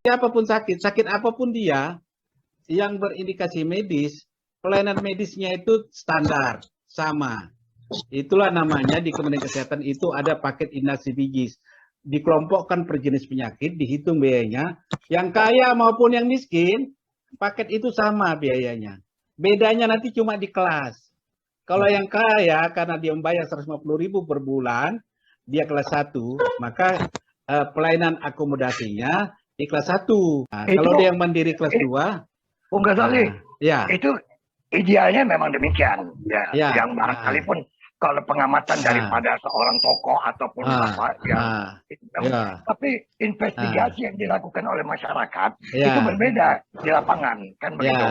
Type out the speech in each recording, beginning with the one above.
apapun sakit apapun dia yang berindikasi medis, pelayanan medisnya itu standar, sama. Itulah namanya di Kementerian Kesehatan itu ada paket inasidigis. Dikelompokkan per jenis penyakit, dihitung biayanya. Yang kaya maupun yang miskin, paket itu sama biayanya. Bedanya nanti cuma di kelas. Kalau yang kaya, karena dia membayar 150.000 per bulan, dia kelas 1, maka pelayanan akomodasinya di kelas 1. Nah, kalau dia yang mandiri kelas 2, Bung Ghazali, ya. itu idealnya memang demikian. Ya. Yang barangkali pun kalau pengamatan daripada seorang tokoh ataupun apa, tapi investigasi yang dilakukan oleh masyarakat itu berbeda di lapangan, kan begitu.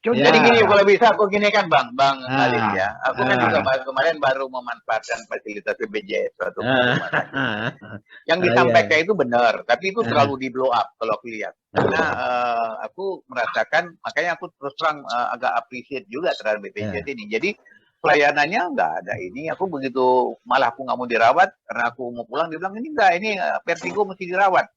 Jadi gini, kalau bisa aku gini kan Bang Khalid ya. Aku kan juga kemarin baru memanfaatkan fasilitas BPJS suatu rumah sakit. Yang disampaikan itu benar, tapi itu terlalu di blow up kalau aku lihat. Karena aku merasakan, makanya aku terus terang agak appreciate juga terhadap BPJS ini. Jadi pelayanannya nggak ada ini. Aku begitu malah aku nggak mau dirawat karena aku mau pulang, dia bilang ini enggak, ini vertigo mesti dirawat.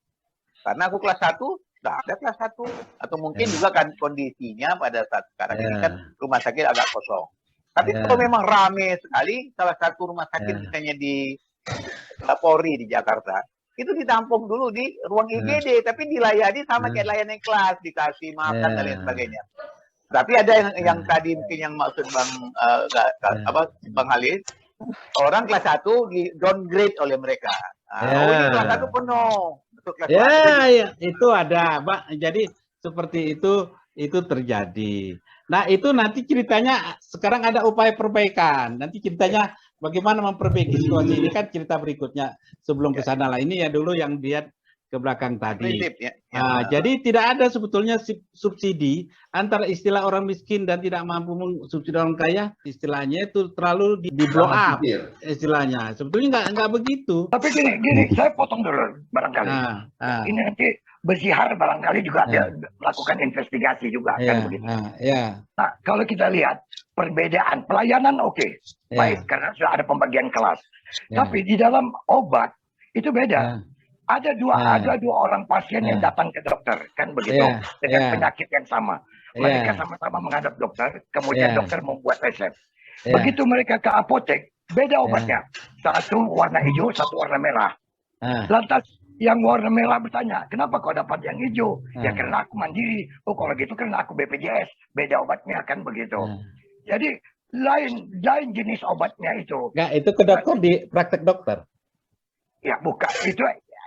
Karena aku kelas 1, nggak ada kelas 1. Atau mungkin juga kan kondisinya pada saat sekarang ini kan rumah sakit agak kosong. Tapi kalau memang rame sekali, salah satu rumah sakit misalnya di Polri di Jakarta, itu ditampung dulu di ruang IGD, tapi dilayani sama kayak layanan kelas, dikasih makan dan lain sebagainya. Tapi ada yang tadi mungkin yang maksud Bang Halid, orang kelas 1 di downgrade oleh mereka. Oh ini kelas 1 penuh. Itu ada, Pak. Jadi seperti itu terjadi. Nah, itu nanti ceritanya sekarang ada upaya perbaikan. Nanti ceritanya bagaimana memperbaiki situasi ini kan cerita berikutnya. Sebelum ke sana lah, ini ya dulu yang lihat ke belakang tadi. Jadi tidak ada sebetulnya subsidi antara istilah orang miskin dan tidak mampu mensubsidi orang kaya. Istilahnya itu terlalu di blow up istilahnya. Sebetulnya nggak begitu. Tapi gini, saya potong dulu barangkali. Ini nanti Besihar barangkali juga dia melakukan investigasi juga kan begitu. Nah, kalau kita lihat perbedaan pelayanan baik karena sudah ada pembagian kelas. Tapi di dalam obat itu beda. Ada dua orang pasien yang datang ke dokter kan begitu dengan penyakit yang sama. Mereka sama-sama menghadap dokter, kemudian dokter membuat resep. Begitu mereka ke apotek, beda obatnya. Satu warna hijau, satu warna merah. Lantas yang warna merah bertanya, kenapa kau dapat yang hijau? Ya karena aku mandiri. Oh kalau gitu karena aku BPJS, beda obatnya kan begitu. Jadi lain jenis obatnya itu. Enggak, itu ke dokter di praktek dokter. Ya bukan, itu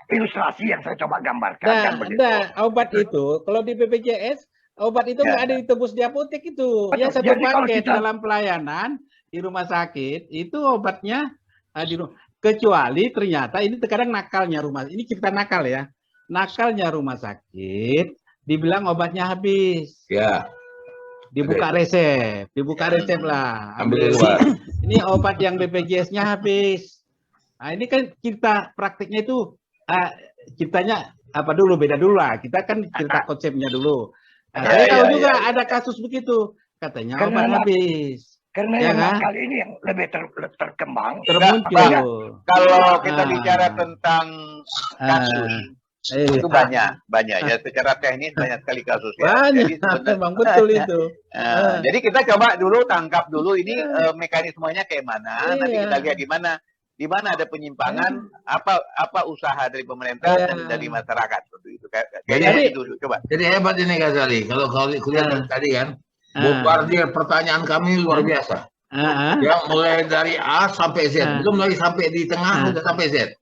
ilustrasi yang saya coba gambarkan kan begitu. Obat itu kalau di BPJS obat itu nggak ada ditebus di apotek itu. Ya satu paket dalam pelayanan di rumah sakit itu obatnya di rumah. Kecuali ternyata ini sekarang nakalnya ini cerita nakal ya. Nakalnya rumah sakit dibilang obatnya habis. Dibuka resep lah. Ambil keluar. Ini obat yang BPJS-nya habis. Nah, ini kan cerita praktiknya itu ceritanya apa dulu, beda dulu lah. Kita kan cerita konsepnya dulu. Nah, saya tahu juga ada kasus begitu. Katanya obat habis. Karena yang nakal ini yang lebih terkembang. Termuncul. Kalau kita bicara tentang kasus, itu banyak ya. Secara teknis banyak sekali kasus ya. Banyak, memang betul itu. Jadi kita coba dulu tangkap dulu ini mekanismenya kayak mana. Nanti kita lihat di mana ada penyimpangan, apa usaha dari pemerintah dan dari masyarakat seperti itu. Kayaknya itu coba. Jadi hebat ini Ghazali. Kalau kuliah tadi kan. Bombardir pertanyaan kami luar biasa. Yang mulai dari A sampai Z, belum lagi sampai di tengah sudah sampai Z.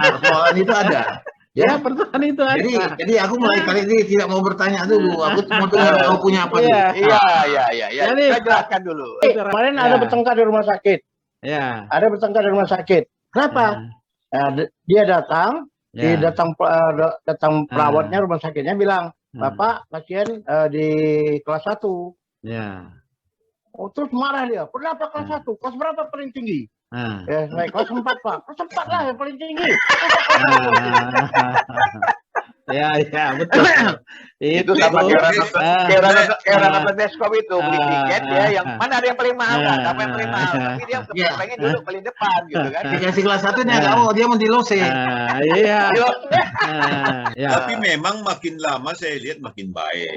Persoalan itu ada. Ya, persoalan itu ada. Jadi aku mulai kali ini tidak mau bertanya dulu. Aku mau dengar kau punya apa dulu. Iya. Kita jelaskan dulu. Kemarin ada bertengkar di rumah sakit. Ada bertengkar di rumah sakit. Kenapa? Dia datang, datang perawatnya rumah sakitnya bilang, Bapak pasien di kelas 1. Oh, terus marah dia. Kenapa kelas 1? Kelas berapa paling tinggi? Naik kelas 4, Pak. Kelas 4 lah yang paling tinggi. Ya, betul. Itu sama kayak orang nonton bioskop itu beli tiket ya, yang mana ada yang paling mahal nggak? Apa yang paling mahal? Tapi dia pengen duduk paling depan gitu kan. Dikasih kelas 1 nih nggak mau, dia mau di lose. Iya. Tapi memang makin lama saya lihat makin baik.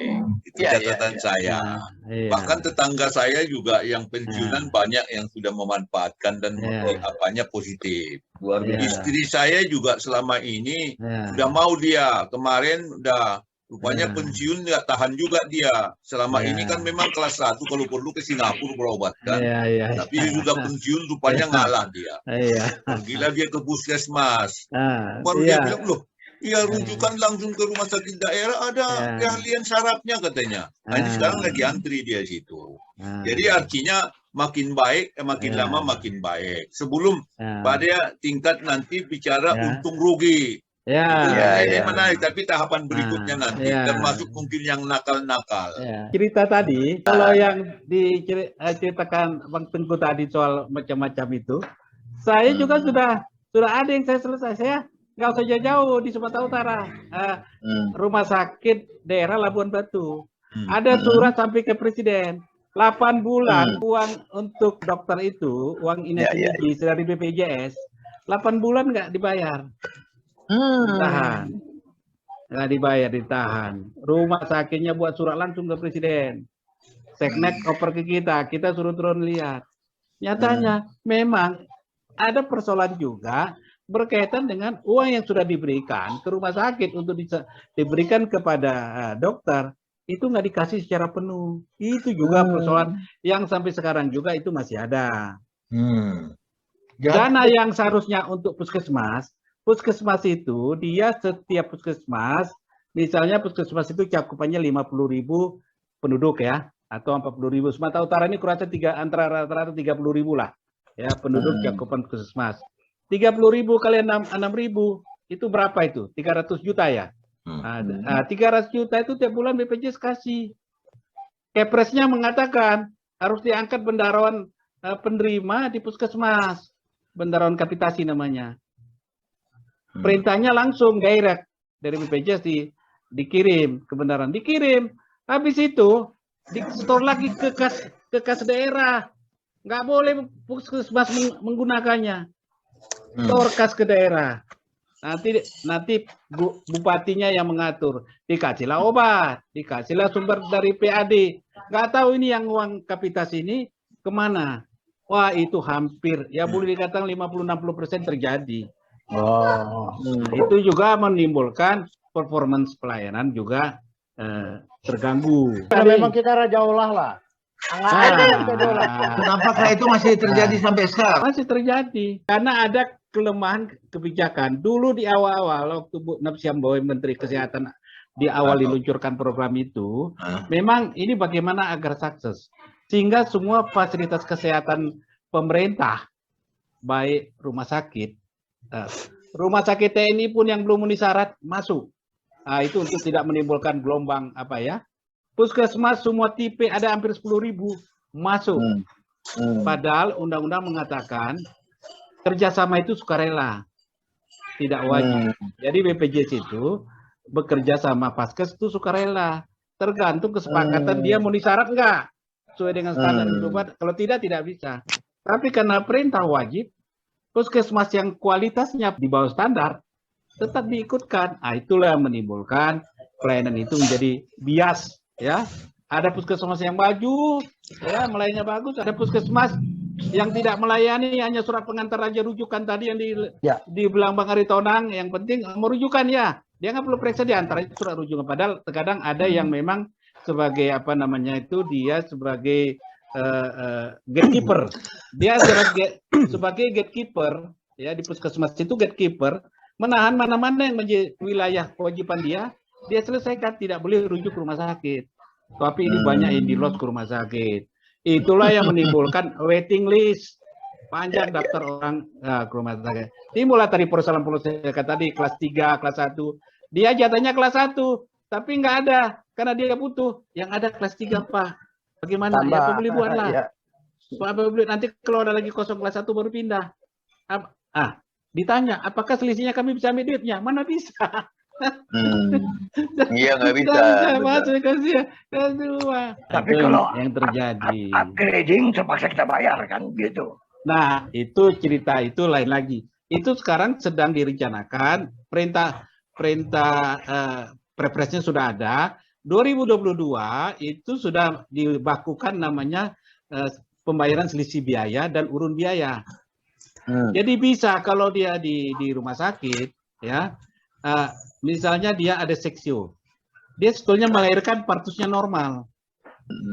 Itu catatan saya. Bahkan tetangga saya juga yang pensiunan banyak yang sudah memanfaatkan dan apanya positif. Luar biasa. Istri saya juga selama ini udah mau dia kemarin udah rupanya pensiun nggak tahan juga dia. Selama ini kan memang kelas 1 kalau perlu ke Singapura berobat kan. Tapi sudah pensiun rupanya ngalah dia. Gila dia ke puskesmas. Baru dia bilang loh, iya rujukan langsung ke rumah sakit daerah ada keahlian sarafnya katanya. Nah, ini sekarang lagi antri dia situ. Jadi artinya makin baik, makin lama makin baik. Sebelum pada tingkat nanti bicara untung rugi. Ini menarik, tapi tahapan berikutnya nanti termasuk mungkin yang nakal-nakal. Cerita tadi, kalau yang diceritakan Bang Tengku tadi soal macam-macam itu, saya juga sudah ada yang saya selesai. Saya nggak usah jauh-jauh di Sumatera Utara, rumah sakit daerah Labuan Batu. Ada surat sampai ke Presiden. 8 bulan uang untuk dokter itu, uang medis dari BPJS, 8 bulan nggak dibayar. Ditahan. Nggak dibayar, ditahan. Rumah sakitnya buat surat langsung ke Presiden. Seknek oper ke kita suruh turun lihat. Nyatanya memang ada persoalan juga berkaitan dengan uang yang sudah diberikan ke rumah sakit untuk diberikan kepada dokter. Itu nggak dikasih secara penuh. Itu juga persoalan yang sampai sekarang juga itu masih ada. Dana yang seharusnya untuk puskesmas itu dia setiap puskesmas, misalnya puskesmas itu cakupannya 50.000 penduduk ya, atau 40.000. Sumatera Utara ini kurasa antara rata-rata 30.000 lah ya penduduk cakupan puskesmas. 30.000 kali 6.000 itu berapa itu? 300 juta ya. 300 juta itu tiap bulan BPJS kasih. Kepresnya mengatakan harus diangkat bendarawan penerima di puskesmas, bendarawan kapitasi namanya. Perintahnya langsung direct dari BPJS dikirim ke bendarawan, dikirim. Habis itu di-store lagi ke kas daerah. Nggak boleh puskesmas menggunakannya. Store kas ke daerah. Nanti bupatinya yang mengatur, dikasihlah obat, dikasihlah sumber dari PAD. Nggak tahu ini yang uang kapitas ini kemana. Wah itu hampir, ya boleh dikatakan 50-60% terjadi. Itu juga menimbulkan performance pelayanan juga terganggu. Memang kita raja olah lah. Apakah itu masih terjadi sampai sekarang? Masih terjadi, karena ada kelemahan kebijakan. Dulu di awal-awal waktu Bu Napsiamboy Menteri Kesehatan di awal diluncurkan program itu, memang ini bagaimana agar sukses. Sehingga semua fasilitas kesehatan pemerintah, baik rumah sakit TNI pun yang belum memenuhi syarat masuk. Itu untuk tidak menimbulkan gelombang puskesmas semua tipe ada hampir 10.000 masuk. Padahal undang-undang mengatakan kerjasama itu sukarela, tidak wajib. Jadi BPJS itu bekerja sama Paskes itu sukarela, tergantung kesepakatan dia memenuhi syarat enggak sesuai dengan standar obat. Kalau tidak bisa. Tapi karena perintah wajib, puskesmas yang kualitasnya di bawah standar tetap diikutkan. Itulah yang menimbulkan pelayanan itu menjadi bias ya. Ada puskesmas yang maju ya, melayaninya bagus, ada puskesmas yang tidak melayani, hanya surat pengantar aja rujukan tadi yang dibilang Bang Aritonang, yang penting merujukan ya. Dia nggak perlu periksa, diantar surat rujukan. Padahal terkadang ada yang memang sebagai dia sebagai gatekeeper. Dia sebagai gatekeeper ya, di puskesmas itu gatekeeper, menahan mana-mana yang menjadi wilayah kewajiban dia selesaikan, tidak boleh rujuk ke rumah sakit. Tapi ini banyak yang di-loss ke rumah sakit. Itulah yang menimbulkan waiting list, panjang daftar orang ke rumah sakit. Timbullah tadi persoalan-persoalan tadi kelas 3, kelas 1. Dia jatahnya kelas 1, tapi nggak ada karena dia butuh. Yang ada kelas 3 Pak. Bagaimana? Ya pembeli buatlah. Nanti kalau ada lagi kosong kelas 1 baru pindah. Ditanya, apakah selisihnya kami bisa ambil duitnya? Mana bisa? Iya, nggak bisa. Masuk kasih. Tapi kalau yang terjadi upgrading terpaksa kita bayar kan gitu. Nah, itu cerita itu lain lagi. Itu sekarang sedang direncanakan, perintah Perpresnya sudah ada. 2022 itu sudah dibakukan namanya pembayaran selisih biaya dan urun biaya. Jadi bisa kalau dia di rumah sakit, ya, misalnya dia ada seksio, dia sebetulnya melahirkan partusnya normal,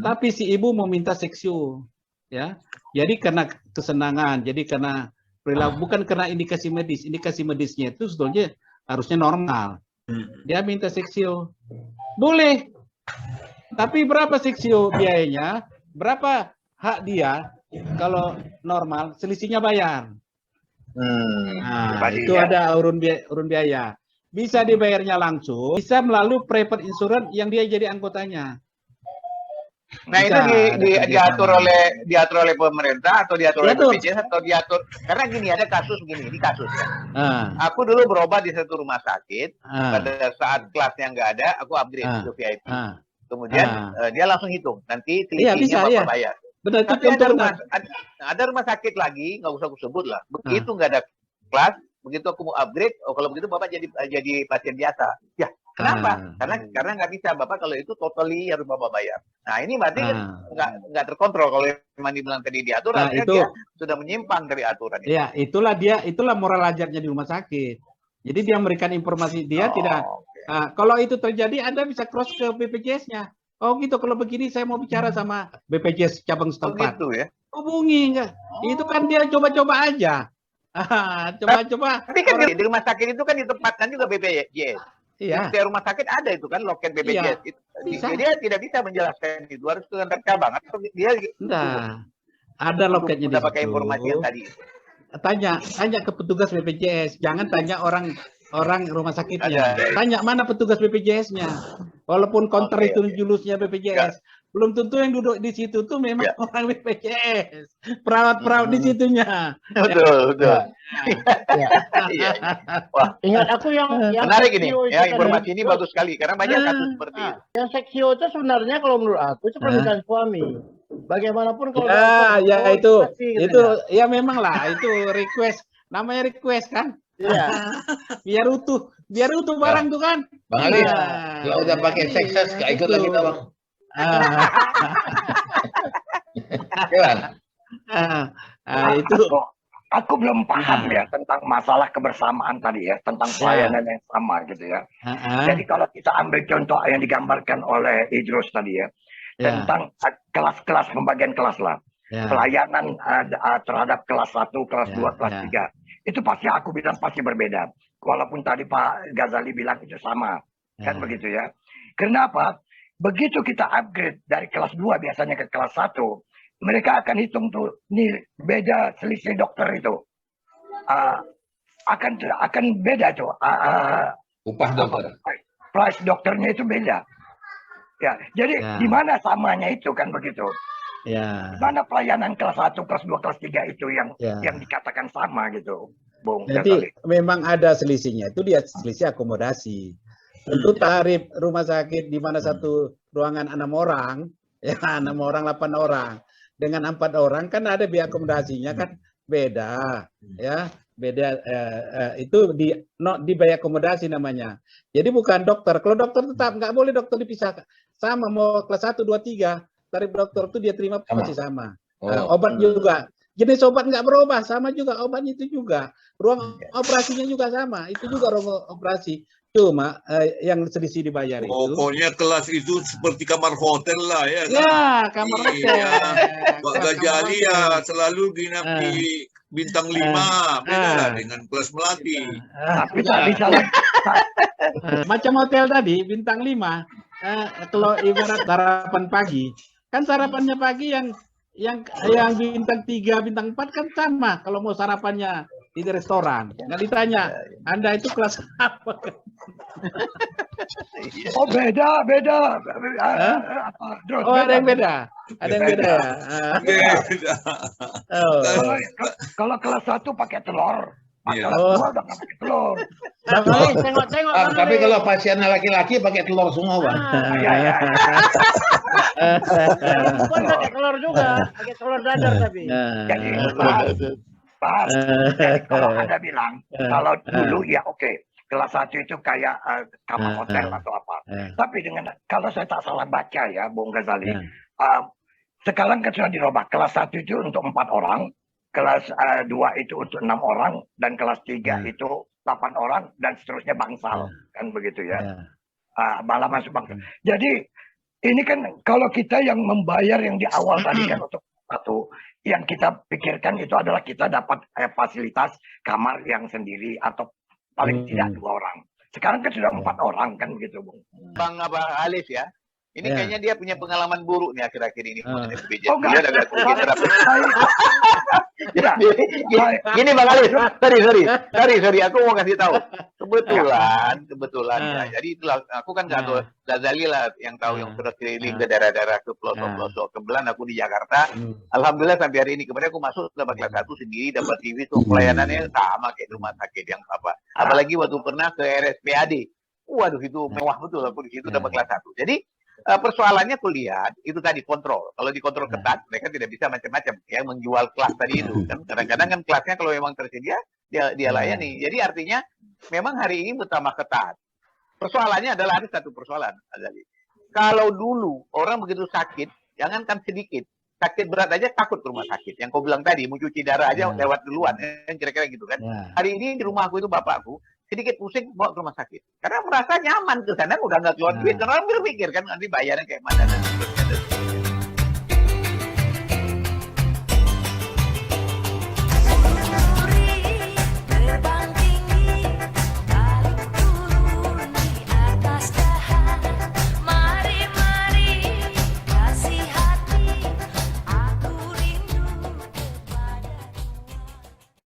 tapi si ibu meminta seksio, ya. Jadi karena kesenangan, jadi karena perilaku, bukan karena indikasi medis. Indikasi medisnya itu sebetulnya harusnya normal. Dia minta seksio, boleh. Tapi berapa seksio biayanya? Berapa hak dia? Kalau normal, selisihnya bayar. Nah, itu ada urun biaya. Bisa dibayarnya langsung, bisa melalui private insurance yang dia jadi anggotanya. Nah, bisa, itu diatur oleh pemerintah atau diatur oleh BPJS atau diatur, karena gini, ada kasus gini, ini kasus ya. Aku dulu berobat di satu rumah sakit, pada saat kelasnya nggak ada, aku upgrade ke VIP. Kemudian dia langsung hitung, nanti selisihnya Bapak bayar. Benar, tapi ada rumah sakit lagi, nggak usah aku sebut lah, begitu nggak ada kelas, begitu aku mau upgrade, kalau begitu Bapak jadi pasien biasa. Ya, kenapa? Karena nggak bisa, Bapak kalau itu totally harus Bapak bayar. Nah, ini berarti nggak terkontrol. Kalau memang dibilang tadi diatur, artinya dia sudah menyimpang dari aturan itu. Ya, itulah moral ajarnya di rumah sakit. Jadi dia memberikan informasi, dia tidak. Kalau itu terjadi, Anda bisa cross ke BPJS-nya. Oh gitu, kalau begini saya mau bicara sama BPJS cabang setempat. Gitu ya? Hubungi enggak? Itu kan dia coba-coba aja. Coba-coba. Tapi kan di rumah sakit itu kan ditempatkan juga BPJS. Iya. Di rumah sakit ada itu kan loket BPJS. Bisa. Dia tidak bisa menjelaskan itu, harus ke kantor cabang. Atau dia ada loketnya di situ. Pakai informasi yang tadi. Tanya ke petugas BPJS, jangan tanya orang rumah sakitnya. Tanya mana petugas BPJS-nya. Walaupun konter itu julusnya BPJS, belum tentu yang duduk di situ tuh memang orang BPJS. Perawat-perawat di situnya. Betul. Wah, ingat aku yang menarik ini. Ya, informasi ini bagus sekali karena banyak kasus seperti itu. Yang seksio itu sebenarnya kalau menurut aku itu pernikahan suami. Bagaimanapun kalau itu ya memang lah, itu request, namanya request kan. Iya. biar utuh barang tuh kan. Bang Ali, kalau udah pakai sukses gak ikut lagi Bang. Itu aku belum paham ya tentang masalah kebersamaan tadi ya, tentang pelayanan yang sama gitu ya. Jadi kalau kita ambil contoh yang digambarkan oleh Idrus tadi ya, tentang kelas-kelas, pembagian kelas lah. Pelayanan terhadap kelas 1, kelas 2, kelas 3. Itu pasti aku bilang pasti berbeda. Walaupun tadi Pak Ghazali bilang itu sama. Kan begitu ya. Kenapa? Begitu kita upgrade dari kelas 2 biasanya ke kelas 1, mereka akan hitung tuh, nih beda selisih dokter itu. Akan beda tuh. Upah dokter. Price dokternya itu beda. Ya, jadi di mana samanya itu kan begitu. Mana pelayanan kelas 1, kelas 2, kelas 3 itu yang dikatakan sama gitu, Bung. Jadi memang ada selisihnya, itu dia selisih akomodasi. Tentu tarif rumah sakit di mana satu ruangan 6 orang, 6 orang, 8 orang. Dengan 4 orang kan ada biaya akomodasinya kan beda, ya. Beda, itu di biaya akomodasi namanya. Jadi bukan dokter. Kalau dokter tetap nggak boleh dokter dipisahkan. Sama mau kelas 1, 2, 3. Tarif dokter itu dia terima pasti sama. Obat juga. Jenis obat nggak berubah, sama juga obatnya itu juga. Ruang operasinya juga sama, itu juga ruang operasi. Cuma yang selisih dibayar itu. Pokoknya kelas itu seperti kamar hotel lah ya. Ya, kamar hotel. Pak Ghazali ya selalu nginap di bintang 5, beda lah dengan kelas melati. Tapi tak bisa lah. Macam hotel tadi, bintang 5. Kalau ibarat sarapan pagi, kan sarapannya pagi yang bintang 3, bintang 4 kan sama. Kalau mau sarapannya di restoran, nggak ditanya, Anda itu kelas apa? Oh beda. Ada yang beda. Ada yang beda ya. Kalau kelas 1 pakai telur, kelas 2 udah nggak pakai telur. Bang Ali, tengok-tengok. Bang Tapi Ali. kalau pasiennya laki-laki pakai telur semua, Bang. Ya. Perempuan pakai telur juga, pakai telur dadar tapi. Jadi Pak, jadi kalau Anda bilang kalau dulu ya oke, kelas 1 itu kayak kamar hotel atau apa. Tapi dengan kalau saya tak salah baca ya, Bung Ghazali, sekarang kan sudah dirubah. Kelas 1 itu untuk 4 orang, kelas 2 itu untuk 6 orang, dan kelas 3 itu 8 orang, dan seterusnya bangsal. Kan begitu ya. Malah masuk bangsal. Jadi ini kan kalau kita yang membayar yang di awal tadi kan untuk satu, yang kita pikirkan itu adalah kita dapat fasilitas kamar yang sendiri atau paling tidak 2 orang. Sekarang kan sudah 4 orang kan begitu, Bung. Bang Alif ya. Ini kayaknya dia punya pengalaman buruk nih akhir-akhir ini mengenai BPJS. Oh, enggak. Dia agak kurang terapi. Ya. Gini Bang Alif, sorry, aku mau kasih tahu. Kebetulan ya. Jadi itulah aku kan nggak tahu Ghazali lah yang tahu yang sudah keliling ke daerah-daerah ke pelosok-pelosok. Kebetulan aku di Jakarta. Alhamdulillah sampai hari ini kemarin aku masuk dapat kelas 1 sendiri, dapat TV tuh pelayanannya sama kayak rumah sakit yang apa. Apalagi waktu pernah ke RSPAD. Waduh itu mewah betul aku di situ dapat kelas 1. Jadi persoalannya aku lihat itu tadi kontrol. Kalau dikontrol ketat, mereka tidak bisa macam-macam ya menjual kelas tadi itu. Kan kadang-kadang kan kelasnya kalau memang tersedia dia layani. Jadi artinya memang hari ini bertambah ketat. Persoalannya adalah ada satu persoalan, Azali. Kalau dulu orang begitu sakit, jangankan sedikit, sakit berat aja takut ke rumah sakit. Yang kau bilang tadi, mau cuci darah aja lewat duluan, kira-kira gitu kan. Hari ini di rumahku itu bapakku sedikit pusing bawa ke rumah sakit karena merasa nyaman ke sana, udah nggak keluar duit, karena orang berpikir kan nanti bayarnya kayak mana dan seterusnya.